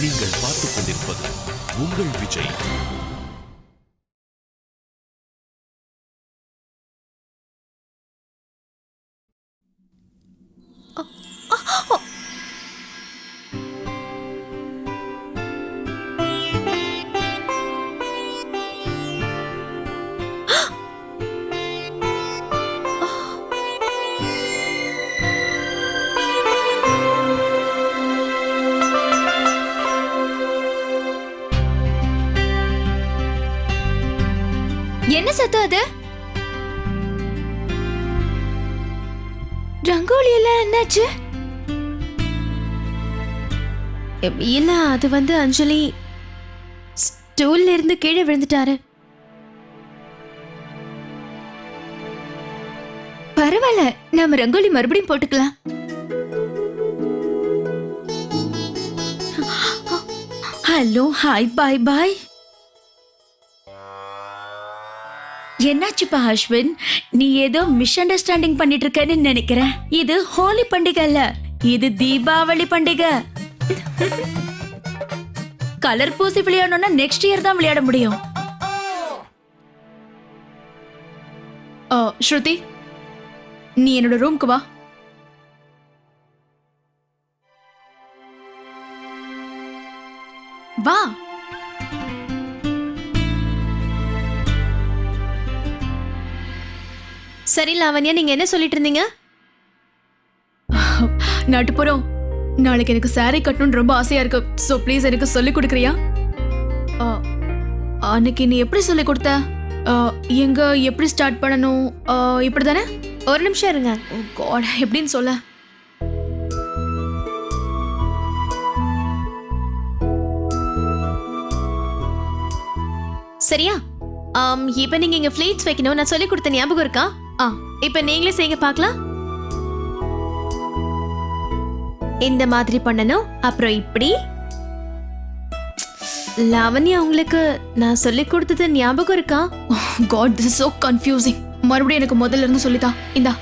நீங்கள் பார்த்துக் கொண்டிருப்பது உங்கள் விஜய். என்ன சத்தம் அது? ரங்கோலி எல்லாம் என்னாச்சு? இல்ல, அது வந்து அஞ்சலி ஸ்டூல்ல இருந்து கீழே விழுந்துட்டாரு. பரவாயில்ல, நாம ரங்கோலி மறுபடியும் போட்டுக்கலாம். ஹலோ, ஹாய், பாய் பாய். என்னாச்சுப்பா அஸ்வின், நீ ஏதோ மிஸ் அண்டர்ஸ்டாண்டிங் பண்ணிட்டு இருக்கன்னு நினைக்கிறேன். இது ஹோலி பண்டிகை இல்ல, இது தீபாவளி பண்டிகை. கலர் பூசி விளையாடணும்னா நெக்ஸ்ட் இயர் தான் விளையாட முடியும். ஸ்ருதி, நீ என்னோட ரூம்க்கு வா. வா. சரி லாவண்யா, நீங்க என்ன சொல்லிட்டு இருந்தீங்க? நாட்டுப்புறம், நாளைக்கு எனக்கு saree கட்டணும்னு ரொம்ப ஆசையா இருக்கு. சோ ப்ளீஸ் எனக்கு சொல்லி கொடுக்குறியா? அன்னைக்கு நீ எப்படி சொல்லி கொடுத்த? எங்க எப்படி ஸ்டார்ட் பண்ணணும் இப்படிதானே? ஒரு நிமிஷம் இருங்க. ஓ காட், எப்படின்னு சொல்ல. சரியா? இப்ப நீங்க இங்க ஃபிளீட்ஸ் வைக்கணும். நான் சொல்லி கொடுத்த ஞாபகம் இருக்கா? இப்ப நீங்களே செய்யுங்க பார்க்கலாம். இந்த மாதிரி பண்ணணும். அப்புறம் இப்படி. லாவண்யா, உங்களுக்கு நான் சொல்லி கொடுத்தது ஞாபகம் இருக்கா? God, this is so confusing. மறுபடியும் எனக்கு முதல்ல இருந்து சொல்லித்தா. இந்தா.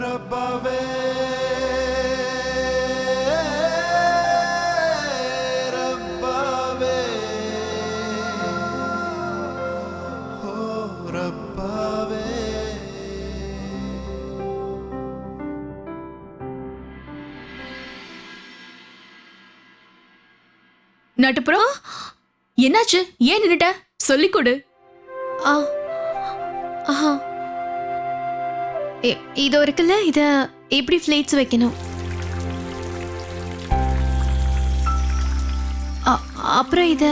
ரப்பாவே ரப்பாவே ஓ ரப்பாவே. நாட்டுப்புறம், என்னாச்சு? ஏன் நின்னுட்ட? சொல்லிக் கொடு. ஆஹா, இதோ இருக்குல்ல, இத எப்படி ஃபிளேட்ஸ் வைக்கணும். அப்புறம் இத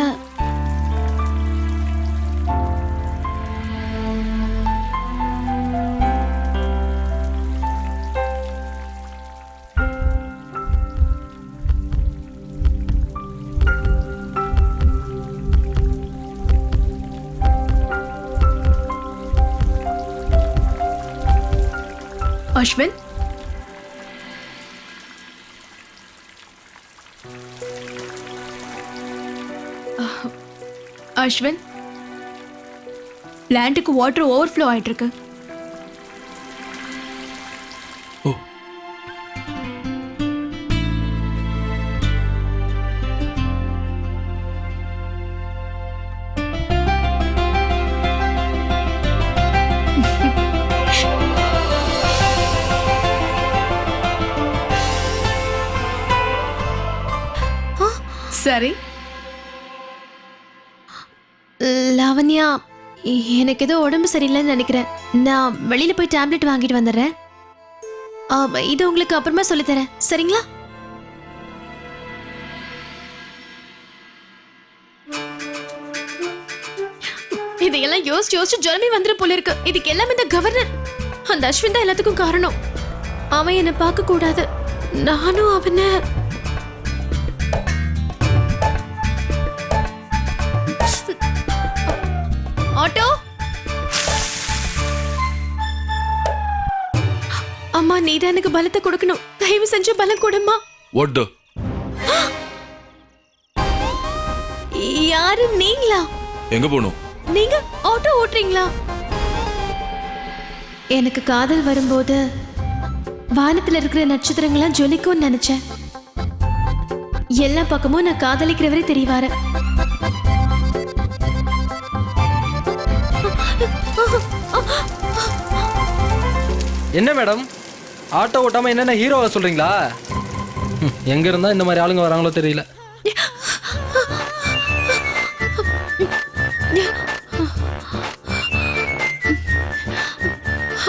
அஸ்வின், அஸ்வின், பிளான்ட்டுக்கு வாட்டர் ஓவர்ஃப்ளோ ஆயிட்டு இருக்கு. ஓ, சரி. லாவண்யா, எனக்கு ஏதோ உடம்பு சரியில்லைன்னு நினைக்கிறேன். நான் வெளியில போய் டேப்லெட் வாங்கிட்டு வந்துடுறேன். இது உங்களுக்கு அப்புறமா சொல்லித்தரேன், சரிங்களா? இதையெல்லாம் யோசிச்சு யோசிச்சு ஜுரமே வந்துரு போல இருக்கு. இதுக்கு எல்லாமே இந்த கவர்னர் அந்த அஸ்வின் தான் எல்லாத்துக்கும் காரணம். அவன் என்ன பார்க்க கூடாது, நானும் அவனை. ஆட்டோ, அம்மா நீதான் எனக்கு பலத்தை கொடுக்கணும். தயவு செஞ்சு பலம் கொடுமா. What the? யாரு நீங்களா? எங்க போணும்? நீங்க ஆட்டோ ஓட்டுறீங்களா? எனக்கு காதல் வரும்போது வானத்துல இருக்கிற நட்சத்திரங்கள்லாம் ஜொலிக்கும்னு நினைச்சேன். எல்லா பக்கமும் நான் காதலிக்கிறவரே தெரியவாரு. என்ன மேடம், ஆட்டோ ஓட்டாம என்னென்ன ஹீரோவை சொல்றீங்களா? எங்க இருந்தா இந்த மாதிரி ஆளுங்க வராங்களோ தெரியல.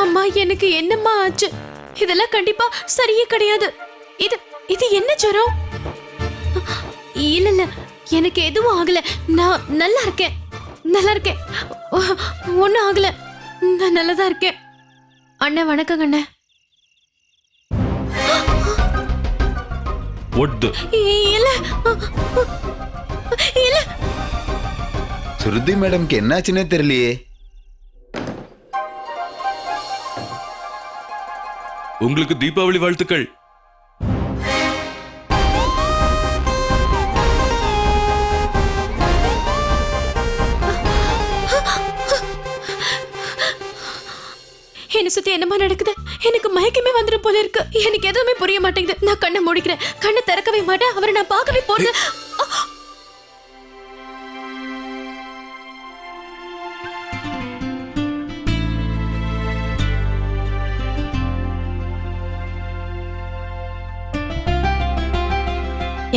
அம்மா எனக்கு என்னம்மா ஆச்சு? இதெல்லாம் கண்டிப்பா சரியே கிடையாது. இது இது என்ன ஜுரம்? இல்ல இல்ல, எனக்கு எதுவும் ஆகல. நான் நல்லா இருக்கேன், நல்லா இருக்கேன். ஒன்னும் ஆகல, நான் நல்லதா இருக்கேன். அண்ணா வணக்கங்க அண்ணா. What the? இல்ல இல்ல, ஸ்ருதி மேடம்க்கு என்னாச்சுன்னே தெரியலையே. உங்களுக்கு தீபாவளி வாழ்த்துக்கள். என்ன சுத்தி என்னமா நடக்குது? எனக்கு மயக்கமே வந்துடும் போல இருக்கு. எனக்கு எதுவுமே புரிய மாட்டேங்குது. நான் கண்ணை மூடிக்கிறேன், கண்ணை திறக்கவே மாட்டேன். அவரை நான் பார்க்கவே போறது.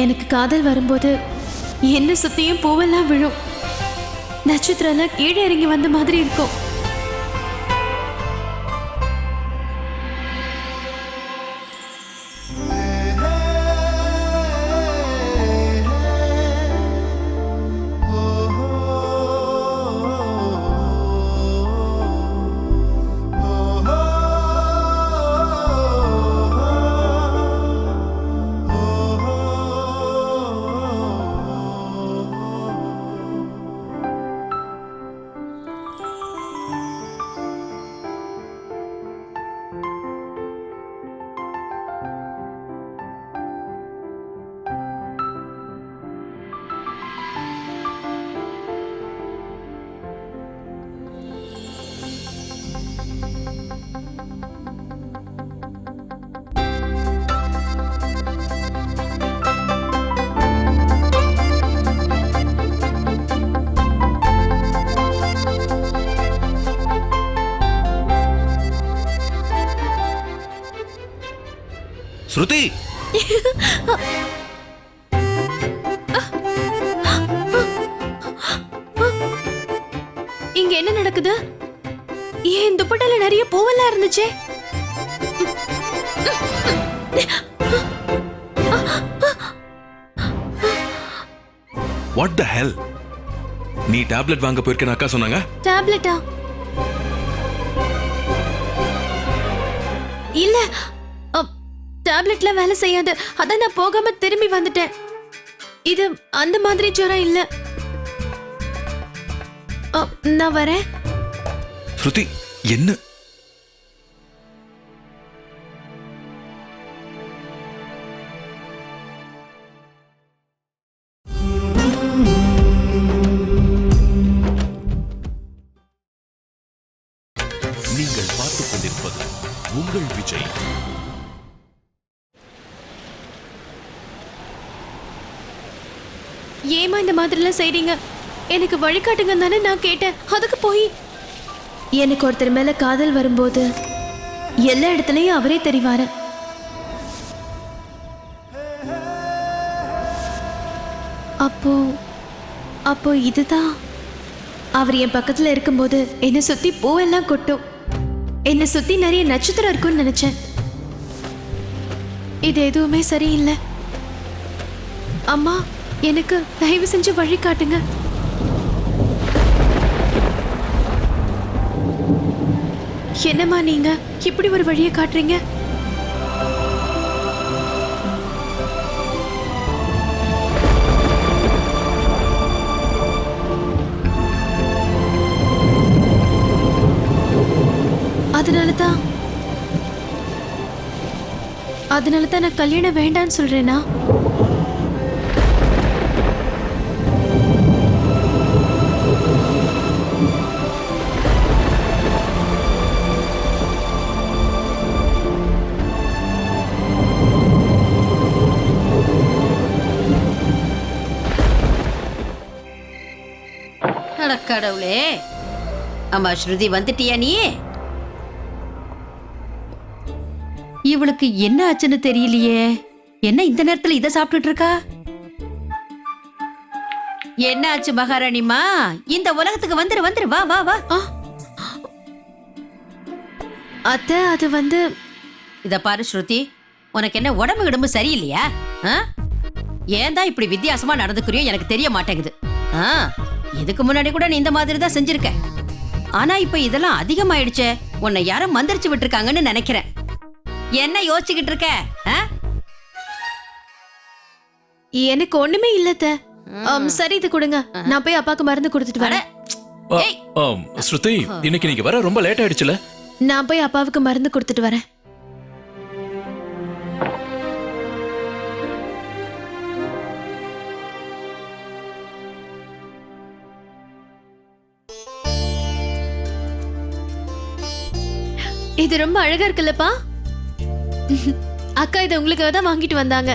எனக்கு காதல் வரும்போது என்ன சுத்தியும் பூவெல்லாம் விழும், நட்சத்திரம் கீழே இறங்கி வந்த மாதிரி இருக்கும். ஸ்ருதி, இங்க என்ன நடக்குது? ஏன் துப்பட்டால நிறைய பூவெல்லாம் இருந்துச்சே? வாட் த ஹெல்? நீ டேப்லெட் வாங்க போயிருக்கேன்னு அக்கா சொன்னாங்க. டேப்லெட்டா? இல்ல, டேப்லெட்ல வேலை செய்யாது. அதான் நான் போகாம திரும்பி வந்துட்டேன். இது அந்த மாதிரி ஜுரம் இல்ல. நான் வரேன். ஸ்ருதி, என்ன? நீங்கள் பார்த்துக் கொண்டிருப்பது உங்கள் விஜய். ஏமா இந்த மாதிரிலாம் செய்றீங்க? எனக்கு வழிகாட்டுங்க தானே நான் கேட்டேன். அதுக்கு போய் எனக்கு ஒருத்தர் மேல காதல் வரும்போது எல்லா இடத்துலயும் அவரே தெரிவாரு. அப்போ அப்போ இதுதான் அவர் என் பக்கத்துல இருக்கும்போது என்னை சுத்தி பூவெல்லாம் கொட்டும், என்னை சுத்தி நிறைய நட்சத்திரம் இருக்கும்னு நினைச்சேன். இது எதுவுமே சரியில்லை. அம்மா, எனக்கு தயவு செஞ்சு வழி காட்டுங்க. என்னம்மா நீங்க இப்படி ஒரு வழியை காட்டுறீங்க? அதனால தான் நான் கல்யாணம் வேண்டான்னு சொல்றேனா? கடவுளே, அம்மா ஸ்ருதி வந்துட்டியா நீ? இவளுக்கு என்ன ஆச்சுன்னு தெரியலையே. என்ன இந்த நேரத்துல இத சாப்பிட்டுட்டு இருக்கா? என்ன ஆச்சு மகாராணிமா? இந்த உலகத்துக்கு வந்துரு வந்துரு, வா வா வா. அத்தை, அது வந்து இத பாரு ஸ்ருதி, உனக்கு என்ன உடம்பு கிடம்பு சரியில்லையா? ஏன் தான் இப்படி வித்தியாசமா நடந்துக்கிறியோ எனக்கு தெரிய மாட்டேங்குது. இதுக்கு முன்னாடி கூட நீ இந்த மாதிரி தான் செஞ்சிருக்க. ஆனா இப்ப இதெல்லாம் அதிகமாயிடுச்சே. உன்னை யாரும் மந்திரிச்சு விட்டுருக்காங்கன்னு நினைக்கிறேன். என்ன யோசிச்சுக்கிட்டு இருக்க? எனக்கு ஒண்ணுமே இல்லத்த. சரி, இது கொடுங்க, நான் போய் அப்பாக்கு மருந்து கொடுத்துட்டு வரேன். ஸ்ருதி, இன்னைக்கு நீங்க வர ரொம்ப லேட் ஆயிடுச்சுல. நான் போய் அப்பாவுக்கு மருந்து கொடுத்துட்டு வரேன். இது ரொம்ப அழகா இருக்குல்லப்பா. அக்கா இதை உங்களுக்காக தான் வாங்கிட்டு வந்தாங்க.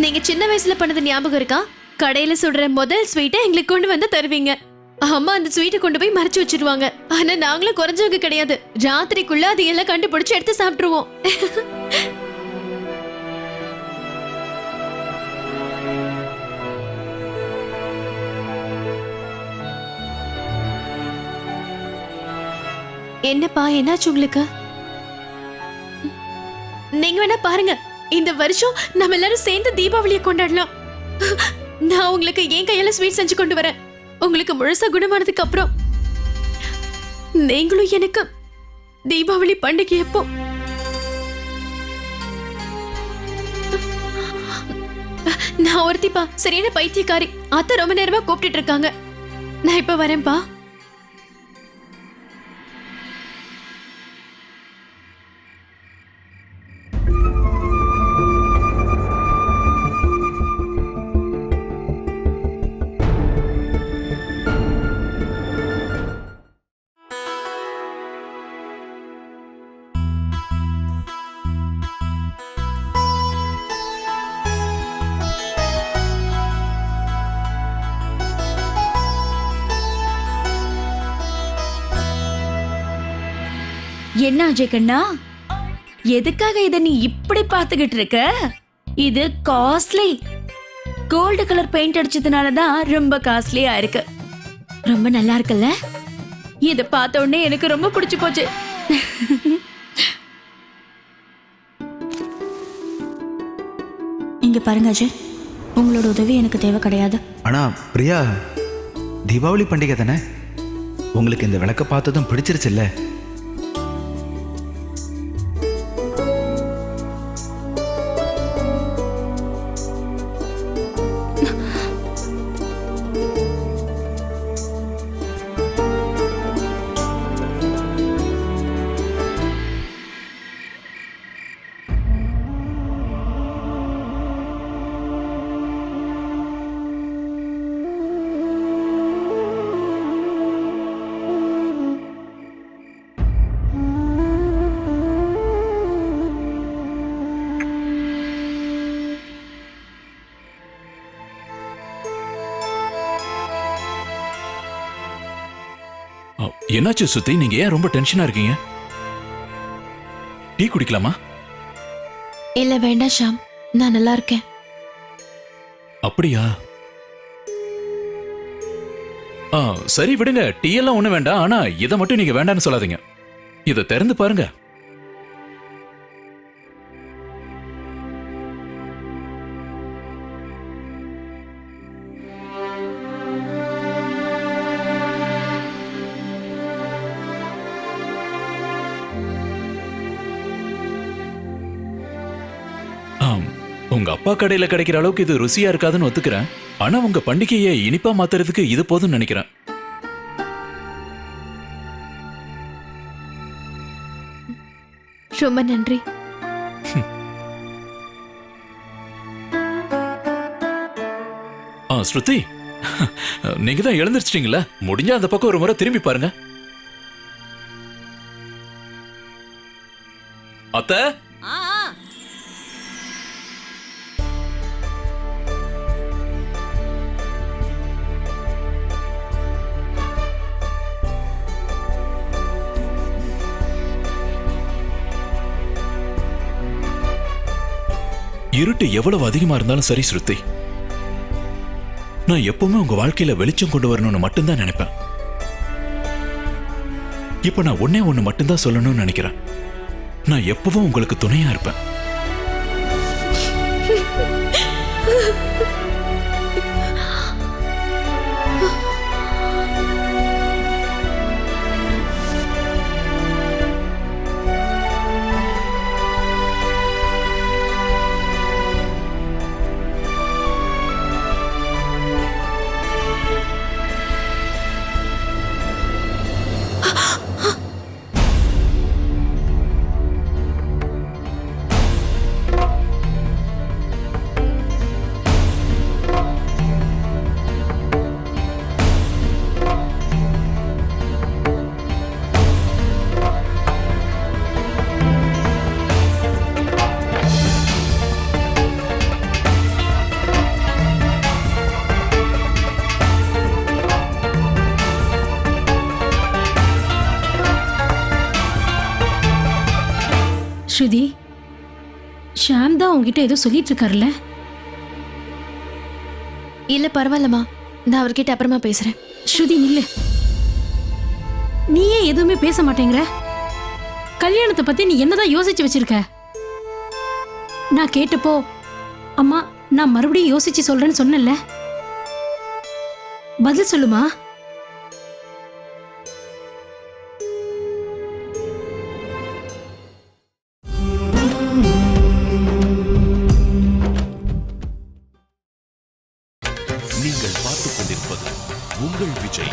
நீங்க சின்ன வயசுல பண்ணது ஞாபகம் இருக்கா? கடையில சுடுற முதல் ஸ்வீட்டை எங்களுக்கு கொண்டு வந்து தருவீங்க. அம்மா அந்த ஸ்வீட்டை கொண்டு போய் மறைச்சு வச்சிருவாங்க. ஆனா நாங்களும் குறைஞ்சவங்க கிடையாது. ராத்திரிக்குள்ள அது எல்லாம் கண்டுபிடிச்சு எடுத்து சாப்பிட்டுருவோம். என்னப்பா, என்னாச்சு உங்களுக்கு? நீங்க வேணா பாருங்க, இந்த வருஷம் நம்ம எல்லாரும் சேர்ந்து தீபாவளியை கொண்டாடலாம். நான் உங்களுக்கு என் கையால ஸ்வீட் செஞ்சு கொண்டு வரேன். உங்களுக்கு முழுசா குணமானதுக்கு அப்புறம் நீங்களும் எனக்கு தீபாவளி பண்டிகை எப்போ? நான் ஒருத்திப்பா, சரியான பைத்தியக்காரி. அத்தை ரொம்ப நேரமா கூப்பிட்டுட்டு இருக்காங்க. நான் இப்ப வரேன்ப்பா. என்ன அஜய் கண்ணா, எதுக்காக இத நீ இப்படி பாத்துக்கிட்டு இருக்க? இது காஸ்ட்லி. கோல்டு கலர் பெயிண்ட் அடிச்சதுனாலதான் ரொம்ப காஸ்ட்லியா இருக்கு. ரொம்ப நல்லா இருக்குல்ல? இத பார்த்த உடனே எனக்கு ரொம்ப பிடிச்சு போச்சு. இங்க பாருங்க அஜய், உங்களோட உதவி எனக்கு தேவை கிடையாது. ஆனா பிரியா, தீபாவளி பண்டிகை தானே, உங்களுக்கு இந்த விளக்க பார்த்ததும் பிடிச்சிருச்சுல்ல? என்னாச்சு சுத்தி, நீங்க ஏன் ரொம்ப டென்ஷனா இருக்கீங்க? டீ குடிக்கலாமா? இல்ல வேண்டாம் ஷாம், நான் நல்லா இருக்கேன். அப்படியா? சரி விடுங்க, டீ எல்லாம் ஒண்ணு வேண்டாம். ஆனா இதை மட்டும் நீங்க வேண்டாம்னு சொல்லாதீங்க. இதை திறந்து பாருங்க. ஆம், உங்க அப்பா கடையில கிடைக்கிற அளவுக்கு இது ருசியா இருக்காதுன்னு ஒத்துக்கிறேன். ஆனா உங்க பண்டிகையை இனிப்பா மாத்துறதுக்கு இது போதும்னு நினைக்கிறேன். ரொம்ப நன்றி. ஸ்ருதி, நீங்க தான் எழுந்திருச்சிட்டீங்களா? முடிஞ்சா அந்த பக்கம் ஒரு முறை திரும்பி பாருங்க. அத்த, ஆ ஆ. இருட்டு எவ்வளவு அதிகமா இருந்தாலும் சரி ஸ்ருதி, நான் எப்பவுமே உங்க வாழ்க்கையில வெளிச்சம் கொண்டு வரணும்னு மட்டும்தான் நினைப்பேன். இப்ப நான் ஒன்னே ஒண்ணு மட்டும்தான் சொல்லணும்னு நினைக்கிறேன். நான் எப்பவும் உங்களுக்கு துணையா இருப்பேன். ஸ்ருதி, ஷாம் தான் உங்ககிட்ட ஏதோ சொல்லிட்டு இருக்காருல்ல? இல்ல பரவாயில்லம்மா, நான் அவர்கிட்ட அப்புறமா பேசுறேன். ஸ்ருதி நில்லு. நீயே எதுவுமே பேச மாட்டேங்கிற. கல்யாணத்தை பத்தி நீ என்னதான் யோசிச்சு வச்சிருக்க? நான் கேட்டப்போ அம்மா நான் மறுபடியும் யோசிச்சு சொல்றேன்னு சொன்னேன்ல, பதில் சொல்லுமா. நீங்கள் பார்த்துக் கொண்டிருப்பது உங்கள் விஜய்.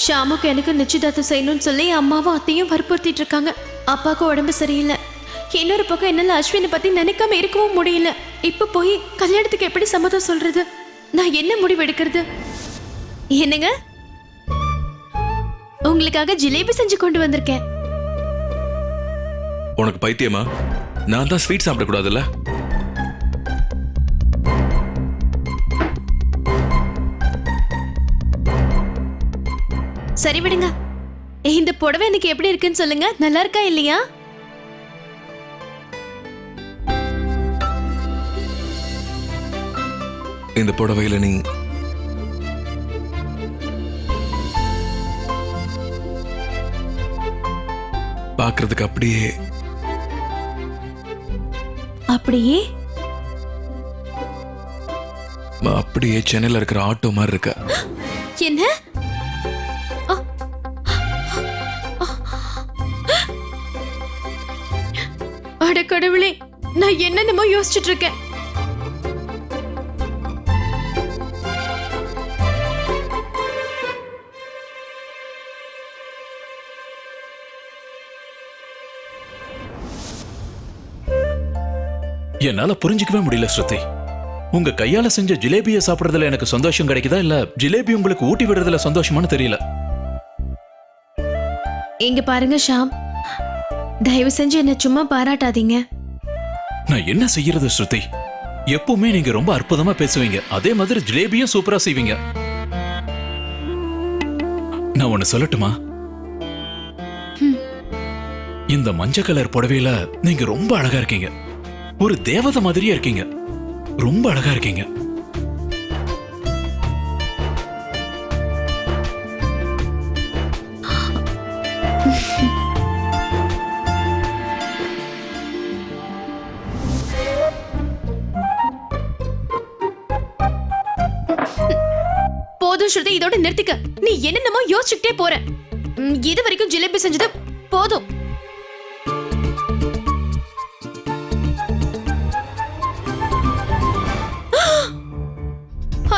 ஷாமுக்கு எனக்கு நிச்சயதார்த்தம் செய்யணும்னு சொல்லி அம்மாவும் அத்தையும் வற்புறுத்திட்டு இருக்காங்க. அப்பாவுக்கு உடம்பு சரியில்லை. இன்னொரு பக்கம் என்னால அஸ்வினை பத்தி நினைக்காம இருக்கவும் முடியல. இப்ப போய் கல்யாணத்துக்கு எப்படி சம்மதம் சொல்றது? நான் என்ன முடிவு எடுக்கிறது? என்னங்க, உங்களுக்காக ஜிலேபி செஞ்சு கொண்டு வந்திருக்கேன். உனக்கு பைத்தியமா? நான் தான் ஸ்வீட் சாப்பிடக்கூடாதுல்ல? சரி விடுங்க. இந்த புடவை எனக்கு எப்படி இருக்குன்னு சொல்லுங்க. நல்லா இருக்கா இல்லையா? இந்த புடவையில நீ பார்க்கிறதுக்கு அப்படியே அப்படியே அப்படியே சென்னையில இருக்கிற ஆட்டோ மாதிரி இருக்க. என்ன? அட கடவுளே, நான் என்னென்னமோ யோசிச்சுட்டு இருக்கேன். என்னால புரிஞ்சுக்கவே முடியல ஸ்ருதி. உங்க கையால செஞ்ச ஜிலேபியை சாப்பிடுறதுல எனக்கு சந்தோஷம் கிடைக்குதா இல்ல ஜிலேபி உங்களுக்கு ஊட்டி விடுறதுல சந்தோஷமானு தெரியல. இங்க பாருங்க ஷாம், தயவு செஞ்சு என்ன சும்மா பாராட்டாதீங்க. நான் என்ன செய்யறது ஸ்ருதி? எப்பவுமே நீங்க ரொம்ப அற்புதமா பேசுவீங்க, அதே மாதிரி ஜிலேபியும் சூப்பரா செய்வீங்க. நான் ஒண்ணு சொல்லட்டுமா? இந்த மஞ்சள் கலர் புடவையில நீங்க ரொம்ப அழகா இருக்கீங்க. ஒரு தேவதை மாதிரியே இருக்கீங்க. ரொம்ப அழகா இருக்கீங்க. போதும் ஸ்ருதி, இதோட நிறுத்திக்க. நீ என்னென்னமோ யோசிச்சுக்கிட்டே போற. இது வரைக்கும் ஜிலேபி செஞ்சது போதும்.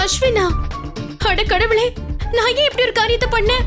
அஸ்வினா, அட கடவுளே, நான் ஏன் இப்படி ஒரு காரியத்தை பண்ணேன்?